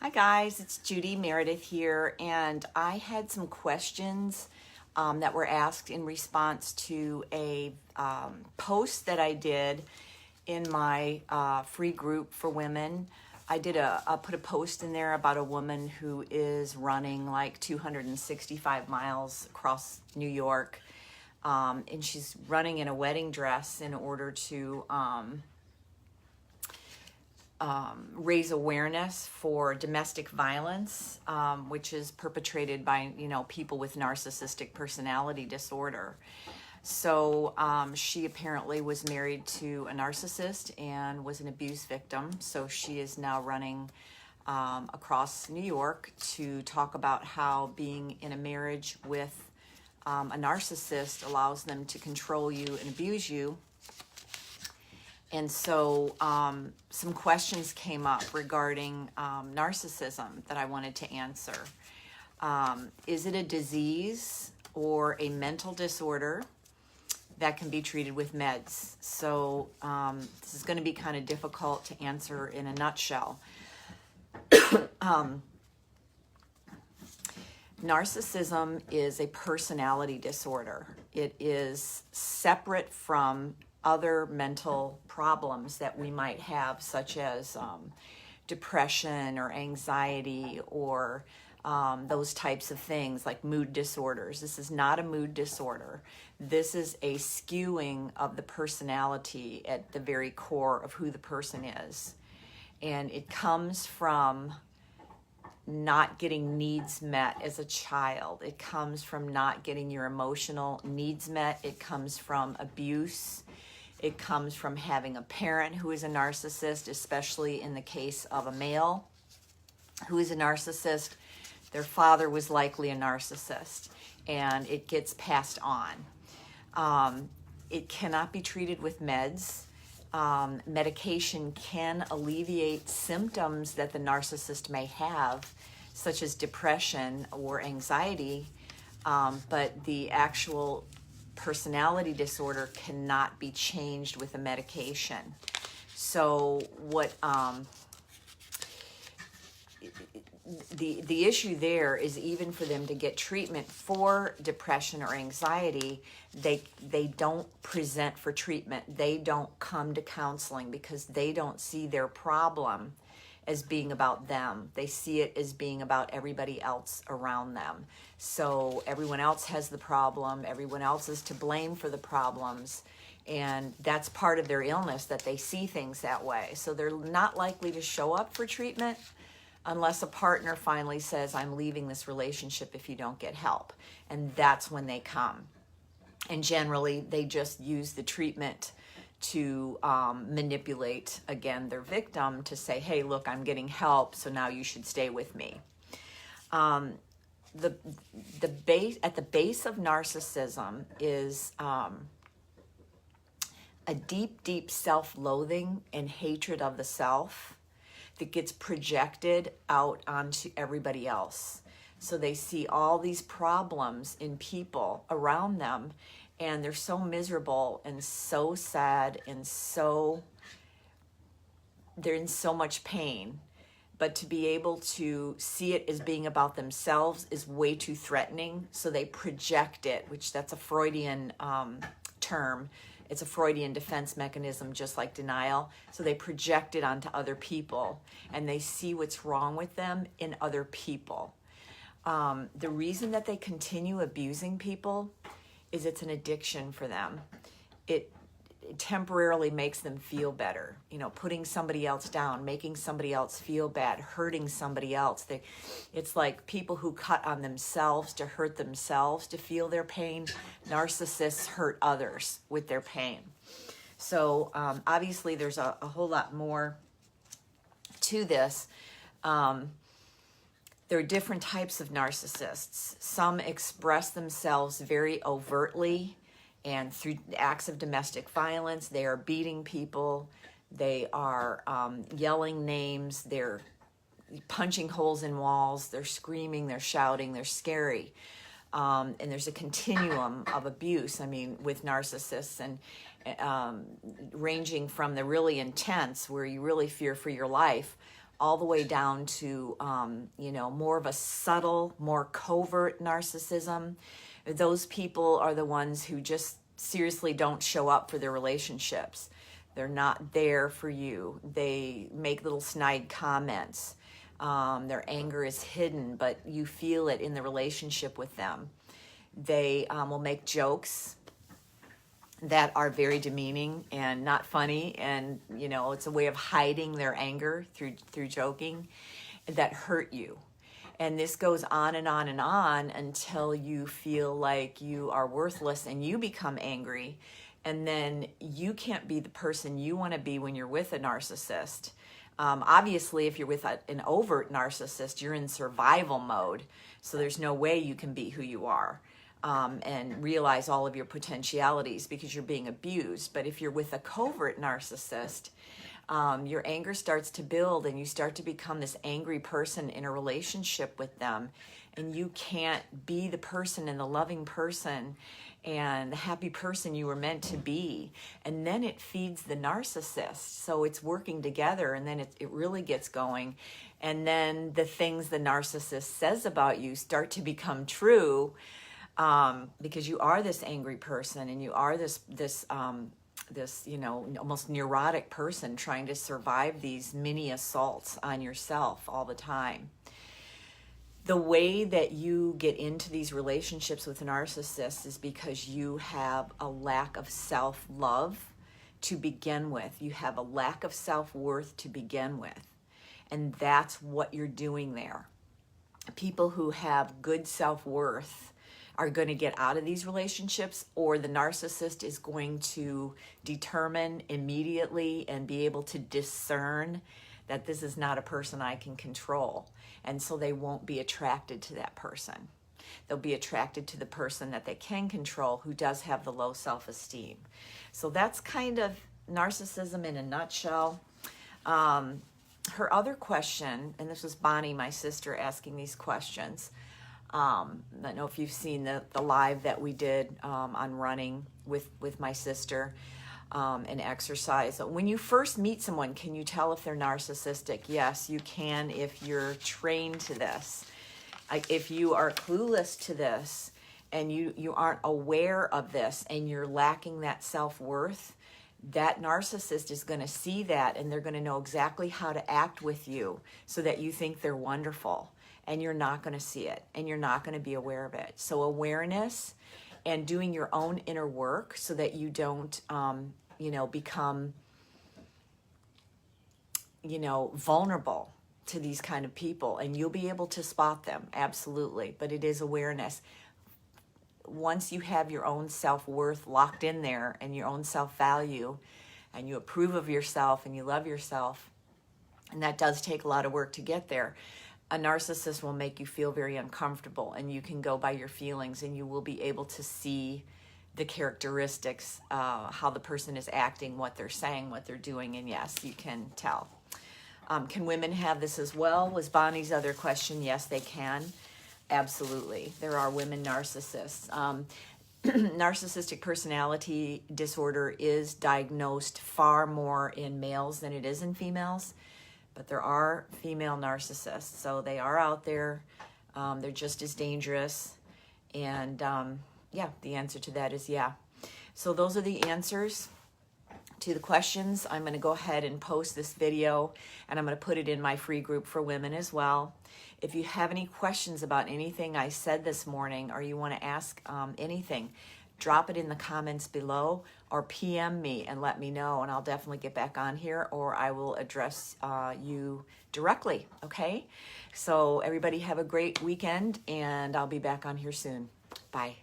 Hi guys, it's Judy Meredith here, and I had some questions that were asked in response to a post that I did in my free group for women. I put a post in there about a woman who is running like 265 miles across New York, and she's running in a wedding dress in order to raise awareness for domestic violence, which is perpetrated by, people with narcissistic personality disorder. So she apparently was married to a narcissist and was an abuse victim. So she is now running across New York to talk about how being in a marriage with a narcissist allows them to control you and abuse you. And so some questions came up regarding narcissism that I wanted to answer. Is it a disease or a mental disorder that can be treated with meds? So this is going to be kind of difficult to answer in a nutshell. Narcissism is a personality disorder. It is separate from other mental problems that we might have, such as depression or anxiety or those types of things like mood disorders. This is not a mood disorder. This is a skewing of the personality at the very core of who the person is. And it comes from not getting needs met as a child. It comes from not getting your emotional needs met. It comes from abuse. It comes from having a parent who is a narcissist, especially in the case of a male who is a narcissist. Their father was likely a narcissist, and it gets passed on. It cannot be treated with meds. Medication can alleviate symptoms that the narcissist may have, such as depression or anxiety, but the actual personality disorder cannot be changed with a medication. So what the issue there is, even for them to get treatment for depression or anxiety, they don't present for treatment. They don't come to counseling because they don't see their problem as being about them. They see it as being about everybody else around them. So everyone else has the problem. Everyone else is to blame for the problems. And that's part of their illness, that they see things that way. So they're not likely to show up for treatment unless a partner finally says, I'm leaving this relationship if you don't get help. And that's when they come. And generally, they just use the treatment to manipulate, again, their victim to say, hey, look, I'm getting help, so now you should stay with me. At the base of narcissism is a deep, deep self-loathing and hatred of the self that gets projected out onto everybody else. So they see all these problems in people around them, and they're so miserable and so sad and they're in so much pain. But to be able to see it as being about themselves is way too threatening. So they project it, which that's a Freudian term. It's a Freudian defense mechanism, just like denial. So they project it onto other people, and they see what's wrong with them in other people. The reason that they continue abusing people is it's an addiction for them. It temporarily makes them feel better. Putting somebody else down, making somebody else feel bad, hurting somebody else. It's like people who cut on themselves to hurt themselves to feel their pain. Narcissists hurt others with their pain. So obviously there's a whole lot more to this. There are different types of narcissists. Some express themselves very overtly and through acts of domestic violence. They are beating people. They are yelling names. They're punching holes in walls. They're screaming. They're shouting. They're scary. And there's a continuum of abuse, with narcissists, and ranging from the really intense, where you really fear for your life, all the way down to, more of a subtle, more covert narcissism. Those people are the ones who just seriously don't show up for their relationships. They're not there for you. They make little snide comments. Their anger is hidden, but you feel it in the relationship with them. They will make jokes that are very demeaning and not funny, and it's a way of hiding their anger through joking that hurt you. And this goes on and on and on until you feel like you are worthless and you become angry, and then you can't be the person you want to be when you're with a narcissist. Obviously, if you're with an overt narcissist, you're in survival mode, so there's no way you can be who you are. And realize all of your potentialities because you're being abused. But if you're with a covert narcissist, your anger starts to build and you start to become this angry person in a relationship with them, and you can't be the person and the loving person and the happy person you were meant to be. And then it feeds the narcissist. So it's working together, and then it really gets going. And then the things the narcissist says about you start to become true. Because you are this angry person, and you are this almost neurotic person trying to survive these mini assaults on yourself all the time. The way that you get into these relationships with a narcissist is because you have a lack of self-love to begin with. You have a lack of self-worth to begin with. And that's what you're doing there. People who have good self-worth are going to get out of these relationships, or the narcissist is going to determine immediately and be able to discern that this is not a person I can control. And so they won't be attracted to that person. They'll be attracted to the person that they can control, who does have the low self-esteem. So that's kind of narcissism in a nutshell. Her other question, and this was Bonnie, my sister, asking these questions. I don't know if you've seen the live that we did on running with my sister and exercise. When you first meet someone, can you tell if they're narcissistic? Yes, you can if you're trained to this. If you are clueless to this and you aren't aware of this and you're lacking that self-worth, that narcissist is going to see that, and they're going to know exactly how to act with you so that you think they're wonderful. And you're not going to see it, and you're not going to be aware of it. So awareness and doing your own inner work so that you don't, become, vulnerable to these kind of people. And you'll be able to spot them, absolutely. But it is awareness. Once you have your own self-worth locked in there and your own self-value, and you approve of yourself and you love yourself, and that does take a lot of work to get there, a narcissist will make you feel very uncomfortable, and you can go by your feelings, and you will be able to see the characteristics, how the person is acting, what they're saying, what they're doing, and yes, you can tell. Can women have this as well? Was Bonnie's other question. Yes, they can. Absolutely. There are women narcissists. Narcissistic personality disorder is diagnosed far more in males than it is in females. But there are female narcissists, so they are out there. They're just as dangerous. And the answer to that is yeah. So those are the answers to the questions. I'm going to go ahead and post this video, and I'm going to put it in my free group for women as well. If you have any questions about anything I said this morning, or you want to ask anything, drop it in the comments below or PM me and let me know, and I'll definitely get back on here, or I will address you directly, okay? So everybody have a great weekend, and I'll be back on here soon. Bye.